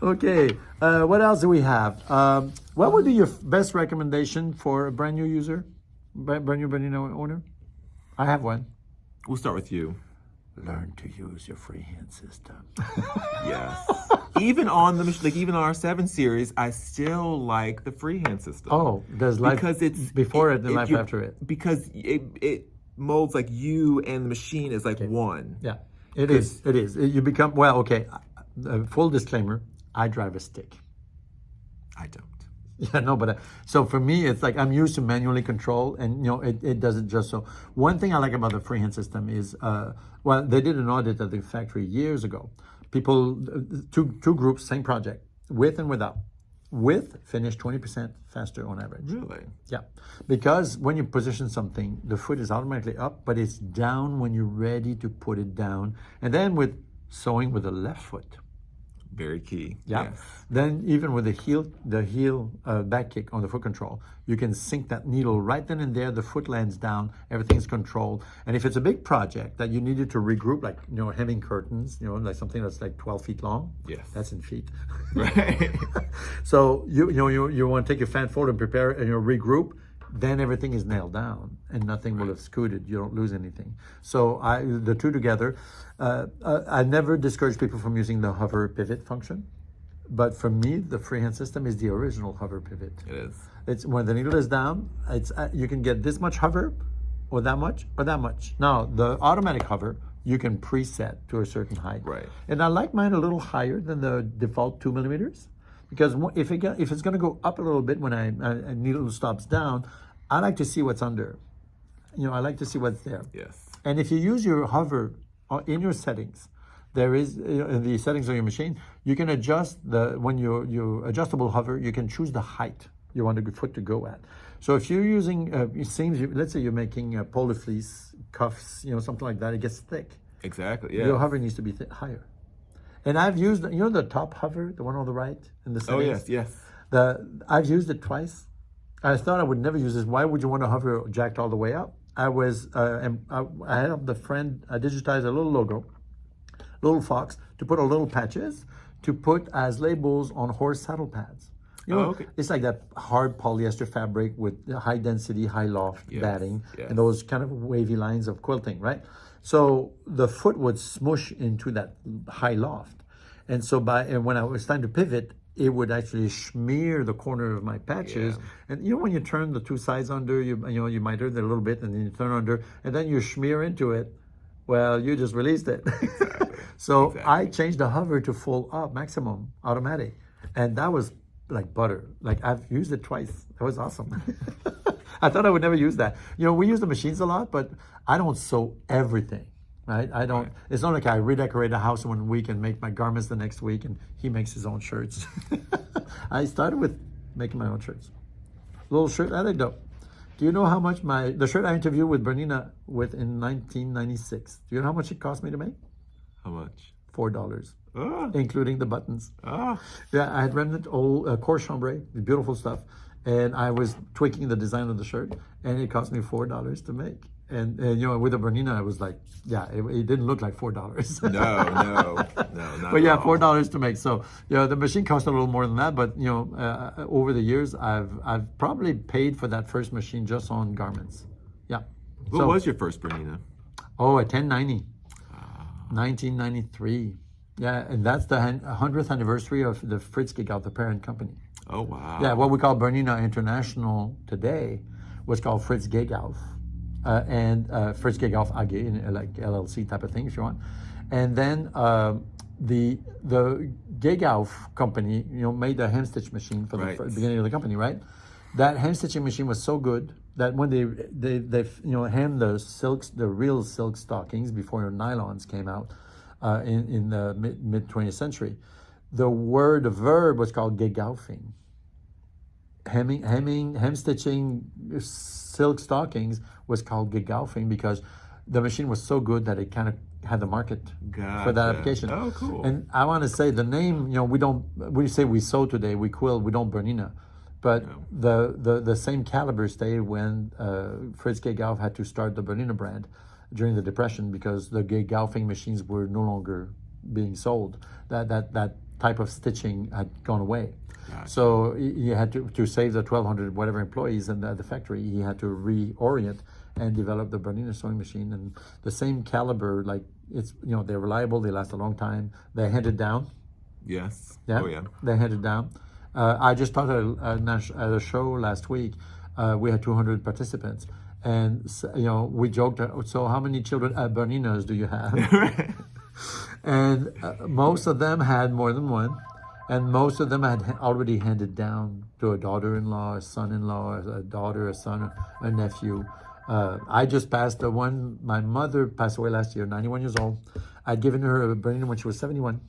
Speaker 2: Okay. What else do we have? What would be your best recommendation for a brand new user, brand new Bernina owner? I have one.
Speaker 1: We'll start with you.
Speaker 2: Learn to use your freehand system.
Speaker 1: Yes. Even on even on our 7 series, I still like the freehand system.
Speaker 2: Oh, there's life
Speaker 1: because it's
Speaker 2: before it and life after it.
Speaker 1: Because it molds like you and the machine is like one.
Speaker 2: Yeah, it is. You become, okay, full disclaimer, I drive a stick.
Speaker 1: I don't.
Speaker 2: Yeah, no, but so for me, it's like I'm used to manually control, and it does it just so. One thing I like about the freehand system is, they did an audit at the factory years ago. People, two groups, same project, with and without. With finished 20% faster on average.
Speaker 1: Really?
Speaker 2: Yeah, because when you position something, the foot is automatically up, but it's down when you're ready to put it down. And then with sewing with the left foot.
Speaker 1: Very key.
Speaker 2: Yeah.
Speaker 1: Yes.
Speaker 2: Then even with the heel back kick on the foot control, you can sink that needle right then and there. The foot lands down. Everything's controlled. And if it's a big project that you needed to regroup, like hemming curtains, like something that's like 12 feet long.
Speaker 1: Yes.
Speaker 2: That's in feet.
Speaker 1: Right.
Speaker 2: So you want to take your fan forward and prepare and regroup. Then everything is nailed down and nothing will have scooted. You don't lose anything. So the two together, I never discourage people from using the hover pivot function. But for me, the freehand system is the original hover pivot.
Speaker 1: It is.
Speaker 2: It's when the needle is down, you can get this much hover or that much or that much. Now, the automatic hover, you can preset to a certain height.
Speaker 1: Right.
Speaker 2: And I like mine a little higher than the default 2 millimeters. Because if it's going to go up a little bit when a needle stops down, I like to see what's under. I like to see what's there.
Speaker 1: Yes.
Speaker 2: And if you use your hover in your settings, there is in the settings of your machine, you can adjust when you adjustable hover, you can choose the height you want the foot to go at. So if you're using seams, let's say you're making polo fleece cuffs, something like that, it gets thick.
Speaker 1: Exactly. Yeah.
Speaker 2: Your hover needs to be higher. And I've used, the top hover, the one on the right in the settings?
Speaker 1: Oh, yes.
Speaker 2: I've used it twice. I thought I would never use this. Why would you want to hover jacked all the way up? I had the friend digitize a little logo, little fox, to put a little patches, to put as labels on horse saddle pads.
Speaker 1: Okay.
Speaker 2: It's like that hard polyester fabric with high density, high loft batting, and those kind of wavy lines of quilting, right? So the foot would smush into that high loft. And so when I was time to pivot, it would actually smear the corner of my patches. Yeah. And when you turn the two sides under, you miter it a little bit and then you turn under, and then you smear into it, well, you just released it.
Speaker 1: Exactly.
Speaker 2: So I changed the hover to full up, maximum, automatic. And that was like butter. Like I've used it twice. That was awesome. I thought I would never use that. We use the machines a lot, but I don't sew everything. right? I don't.
Speaker 1: Right.
Speaker 2: It's not like I redecorate a house 1 week and make my garments the next week, and he makes his own shirts. I started with making my own shirts. Little shirt anecdote. Do you know how much the shirt I interviewed with Bernina with in 1996? Do you know how much it cost me to make?
Speaker 1: How much?
Speaker 2: $4,
Speaker 1: Ah.
Speaker 2: including the buttons.
Speaker 1: Ah.
Speaker 2: Yeah, I had remnant old coarse chambray, beautiful stuff, and I was tweaking the design of the shirt, and it cost me $4 to make. And you know, with the Bernina, I was like, yeah, it didn't look like $4.
Speaker 1: No, not
Speaker 2: But yeah,
Speaker 1: at all.
Speaker 2: $4 to make. So you know, the machine cost a little more than that. But you know, over the years, I've probably paid for that first machine just on garments. Yeah.
Speaker 1: What was your first Bernina?
Speaker 2: Oh, a 1090, 1993. Yeah, and that's the 100th anniversary of the Fritz Gigauf, the parent company.
Speaker 1: Oh, wow.
Speaker 2: Yeah, what we call Bernina International today was called Fritz Gigauf. And Fritz Gigauf AG, like LLC type of thing, if you want. And then the Gigauf company, you know, made a hem stitch machine for the beginning of the company, right? That hem stitching machine was so good that when they you know, hemmed the silks, the real silk stockings before nylons came out in the mid 20th century, the verb was called Gigaufing. Hem stitching silk stockings was called Gigaufing because the machine was so good that it kind of had the market for that application.
Speaker 1: Oh, cool.
Speaker 2: And I want to say the name, you know, we say we sew today, we quill, we don't Bernina. But the same caliber stayed when Fritz Gigauf had to start the Bernina brand during the Depression because the Gigaufing machines were no longer being sold. That type of stitching had gone away.
Speaker 1: Gotcha.
Speaker 2: So he had to save the 1,200 whatever employees in the factory. He had to reorient and develop the Bernina sewing machine. And the same caliber, like it's, you know, they're reliable. They last a long time. They're handed down.
Speaker 1: Yes.
Speaker 2: Yeah.
Speaker 1: Oh, yeah.
Speaker 2: They're handed down. I just taught at a show last week. We had 200 participants. And, you know, we joked, so how many children Berninas do you have? And most of them had more than one. And most of them had already handed down to a daughter-in-law, a son-in-law, a daughter, a son, a nephew. I just passed the one, my mother passed away last year, 91 years old. I'd given her a Bernina when she was 71.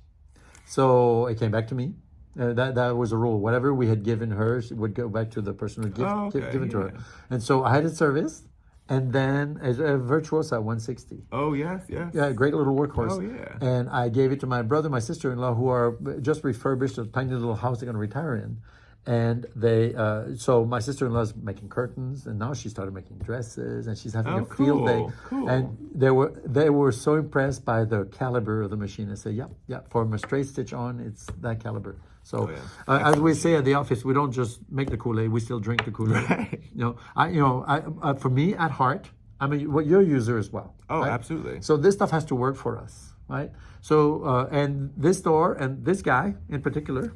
Speaker 2: So it came back to me. That was a rule. Whatever we had given her, she would go back to the person who given to her. And so I had it serviced. And then a Virtuosa 160.
Speaker 1: Oh, yes, yes.
Speaker 2: Yeah, great little workhorse.
Speaker 1: Oh, yeah.
Speaker 2: And I gave it to my brother, my sister-in-law, who are just refurbished a tiny little house they're going to retire in. And they, so my sister-in-law's making curtains, and now she started making dresses, and she's having a field day.
Speaker 1: Cool.
Speaker 2: And they were so impressed by the caliber of the machine. I say, yeah, for a straight stitch on, it's that caliber. So, as we say at the office, we don't just make the Kool-Aid; we still drink the Kool-Aid.
Speaker 1: Right.
Speaker 2: You know, I for me at heart, I'm you're a user as well.
Speaker 1: Oh,
Speaker 2: right?
Speaker 1: absolutely.
Speaker 2: So this stuff has to work for us, right? So, and this store and this guy in particular.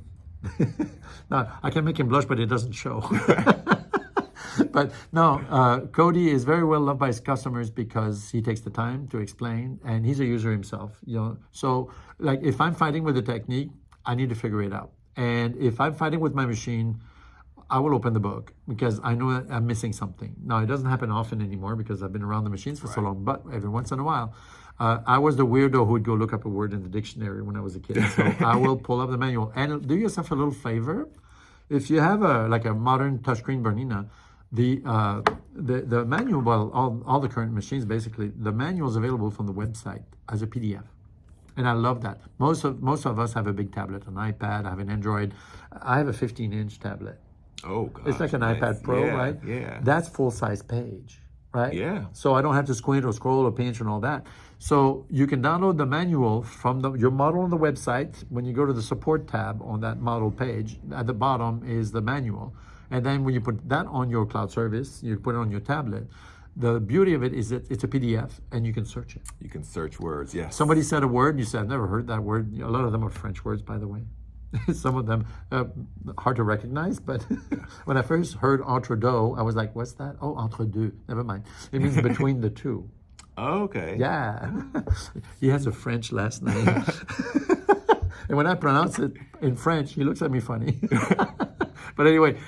Speaker 2: Now I can make him blush, but it doesn't show. But no, Cody is very well loved by his customers because he takes the time to explain, and he's a user himself. You know, so like if I'm fighting with the technique, I need to figure it out. And if I'm fighting with my machine, I will open the book because I know that I'm missing something. Now, it doesn't happen often anymore because I've been around the machines for so long, but every once in a while, I was the weirdo who would go look up a word in the dictionary when I was a kid. So I will pull up the manual and do yourself a little favor. If you have a modern touchscreen Bernina, the manual, well, all the current machines, basically, the manual is available from the website as a PDF. And I love that. Most of us have a big tablet, an iPad, I have an Android. I have a 15-inch tablet.
Speaker 1: Oh, gosh.
Speaker 2: It's like an iPad Pro, right?
Speaker 1: Yeah.
Speaker 2: That's full-size page, right?
Speaker 1: Yeah.
Speaker 2: So I don't have to squint or scroll or pinch and all that. So you can download the manual from your model on the website. When you go to the support tab on that model page, at the bottom is the manual. And then when you put that on your cloud service, you put it on your tablet. The beauty of it is that it's a PDF and you can search it.
Speaker 1: You can search words, yes.
Speaker 2: Somebody said a word, and you said, I've never heard that word. A lot of them are French words, by the way. Some of them hard to recognize, but when I first heard entre deux, I was like, what's that? Oh, entre deux. Never mind. It means between the two.
Speaker 1: Oh, okay.
Speaker 2: Yeah. He has a French last name. And when I pronounce it in French, he looks at me funny. But anyway,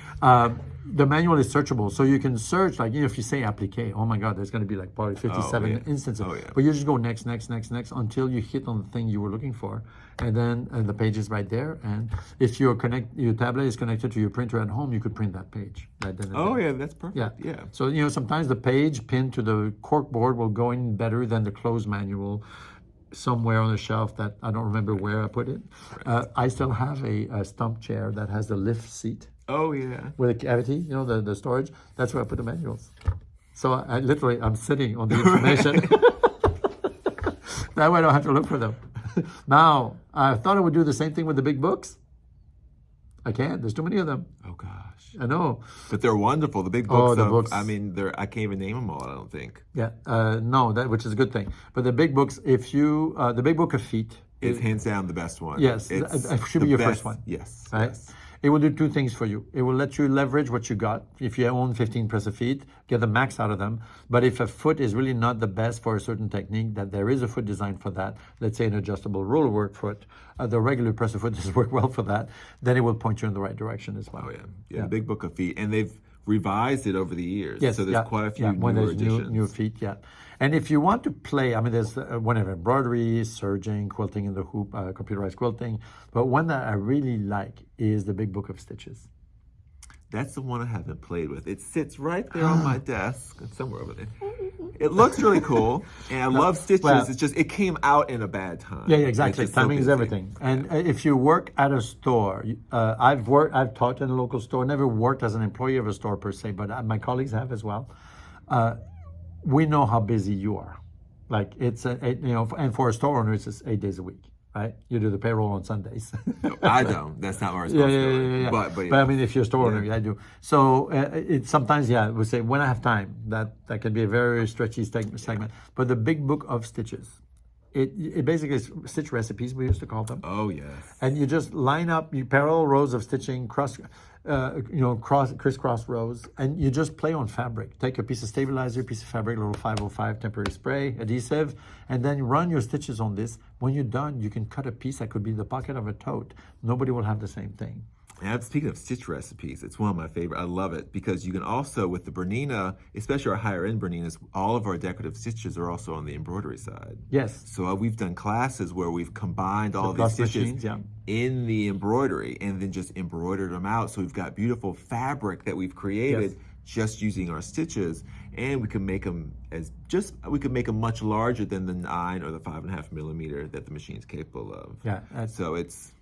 Speaker 2: The manual is searchable, so you can search, like, if you say applique, oh my God, there's going to be like probably 57 instances. But you just go next until you hit on the thing you were looking for, and then the page is right there. And if your tablet is connected to your printer at home, you could print that page right then and there.
Speaker 1: Yeah, that's perfect. Yeah.
Speaker 2: So sometimes the page pinned to the cork board will go in better than the closed manual somewhere on the shelf that I don't remember where I put it. I still have a stump chair that has the lift seat.
Speaker 1: Oh, yeah.
Speaker 2: With a cavity, the storage. That's where I put the manuals. So I'm sitting on the information. That way I don't have to look for them. Now, I thought I would do the same thing with the big books. I can't. There's too many of them.
Speaker 1: Oh, gosh.
Speaker 2: I know.
Speaker 1: But they're wonderful. The big books.
Speaker 2: The books.
Speaker 1: I mean, I can't even name them all, I don't think.
Speaker 2: Yeah. No, which is a good thing. But the big books, the big book of feet.
Speaker 1: It's hands down the best one.
Speaker 2: Yes. It should be your first one.
Speaker 1: Yes.
Speaker 2: Right?
Speaker 1: Yes.
Speaker 2: It will do two things for you. It will let you leverage what you got. If you own 15 press of feet, get the max out of them. But if a foot is really not the best for a certain technique, that there is a foot designed for that, let's say an adjustable roller work foot, the regular press of foot doesn't work well for that, then it will point you in the right direction as well.
Speaker 1: Oh, yeah. The big book of feet. And they've revised it over the years.
Speaker 2: Yes,
Speaker 1: so there's quite a few newer additions.
Speaker 2: New feet, And if you want to play, I mean, there's one of embroidery, serging, quilting in the hoop, computerized quilting. But one that I really like is the Big Book of Stitches.
Speaker 1: That's the one I haven't played with. It sits right there on my desk, somewhere over there. It looks really cool, and I love stitches. It's just it came out in a bad time.
Speaker 2: Yeah, exactly. Timing is everything. And if you work at a store, I've taught in a local store. Never worked as an employee of a store per se, but my colleagues have as well. We know how busy you are. Like and for a store owner, it's just 8 days a week. Right? You do the payroll on Sundays.
Speaker 1: No, I don't. That's not my responsibility.
Speaker 2: Yeah.
Speaker 1: But
Speaker 2: I mean, if you're a store owner, I do. So it's sometimes, we say, when I have time, that can be a very stretchy segment. But the Big Book of Stitches, it basically is stitch recipes, we used to call them.
Speaker 1: Oh, yes.
Speaker 2: And you just line up parallel rows of stitching, crisscross rows, and you just play on fabric. Take a piece of stabilizer, piece of fabric, a little 505 temporary spray, adhesive, and then run your stitches on this. When you're done, you can cut a piece that could be the pocket of a tote. Nobody will have the same thing.
Speaker 1: And speaking of stitch recipes, it's one of my favorite. I love it because you can also, with the Bernina, especially our higher end Berninas, all of our decorative stitches are also on the embroidery side.
Speaker 2: Yes.
Speaker 1: So we've done classes where we've combined all these stitches in the embroidery and then just embroidered them out. So we've got beautiful fabric that we've created just using our stitches, and we can make them much larger than the 9 or the 5.5 millimeter that the machine's capable of.
Speaker 2: Yeah.
Speaker 1: So it's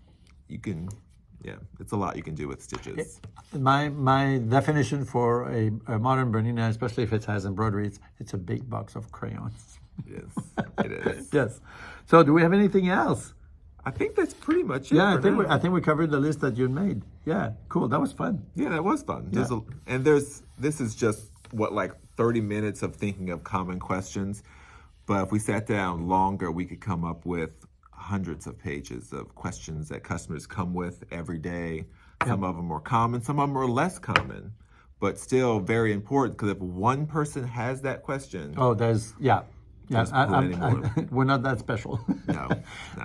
Speaker 1: a lot you can do with stitches.
Speaker 2: My definition for a modern Bernina, especially if it has embroidery, it's a big box of crayons.
Speaker 1: Yes, it is.
Speaker 2: Yes. So do we have anything else?
Speaker 1: I think that's pretty much it.
Speaker 2: Yeah, I think we covered the list that you made. Yeah, cool. That was fun.
Speaker 1: Yeah, that was fun.
Speaker 2: Yeah.
Speaker 1: This is just 30 minutes of thinking of common questions. But if we sat down longer, we could come up with hundreds of pages of questions that customers come with every day. Some of them are common, some of them are less common, but still very important, because if one person has that question,
Speaker 2: we're not that special.
Speaker 1: No.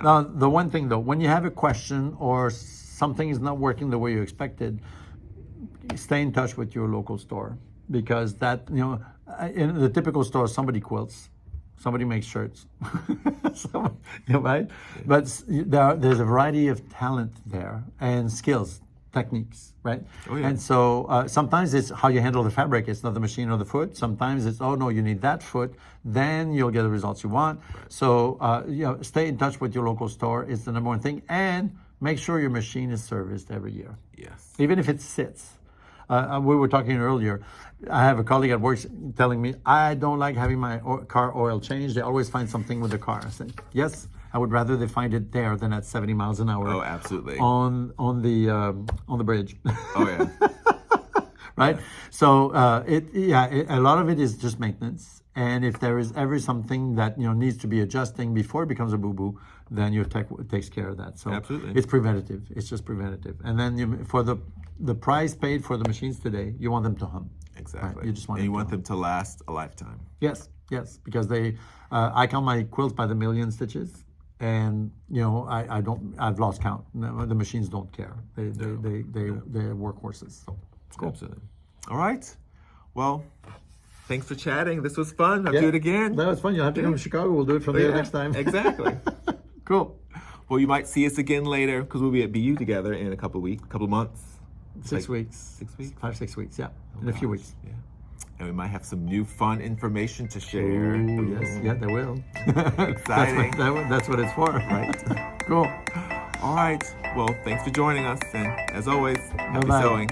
Speaker 2: Now, the one thing though, when you have a question or something is not working the way you expected, stay in touch with your local store, because that, in the typical store, somebody quilts, somebody makes shirts, right? But there's a variety of talent there and skills, techniques, right?
Speaker 1: Oh, yeah.
Speaker 2: And so sometimes it's how you handle the fabric. It's not the machine or the foot. Sometimes it's, oh no, you need that foot. Then you'll get the results you want. Right. So stay in touch with your local store. It's the number one thing. And make sure your machine is serviced every year.
Speaker 1: Yes.
Speaker 2: Even if it sits. We were talking earlier. I have a colleague at work telling me, I don't like having my car oil changed. They always find something with the car. I said, yes, I would rather they find it there than at 70 miles an hour.
Speaker 1: Oh, absolutely.
Speaker 2: On the bridge.
Speaker 1: Oh, yeah.
Speaker 2: Right? Yeah. So a lot of it is just maintenance. And if there is ever something that needs to be adjusting before it becomes a boo-boo, then your tech takes care of that. So
Speaker 1: absolutely.
Speaker 2: It's preventative. It's just preventative. And then for the price paid for the machines today, you want them to hum.
Speaker 1: Exactly.
Speaker 2: Right? You just want
Speaker 1: them to last a lifetime.
Speaker 2: Yes, because I count my quilts by the million stitches, and I've lost count. No, the machines don't care. They're workhorses. So it's cool.
Speaker 1: Absolutely. All right. Well, thanks for chatting. This was fun. I'll do it again.
Speaker 2: That was fun. You'll have to come to Chicago. We'll do it from there next time.
Speaker 1: Exactly.
Speaker 2: Cool.
Speaker 1: Well, you might see us again later because we'll be at BU together in a couple of months.
Speaker 2: 6 weeks.
Speaker 1: 6 weeks?
Speaker 2: 5, 6 weeks, yeah. In a few weeks.
Speaker 1: Yeah. And we might have some new fun information to share.
Speaker 2: Ooh, yes. Yeah, there will.
Speaker 1: Exciting.
Speaker 2: That's what it's for.
Speaker 1: Right.
Speaker 2: Cool.
Speaker 1: All right. Well, thanks for joining us. And as always, happy
Speaker 2: Bye-bye.
Speaker 1: sewing.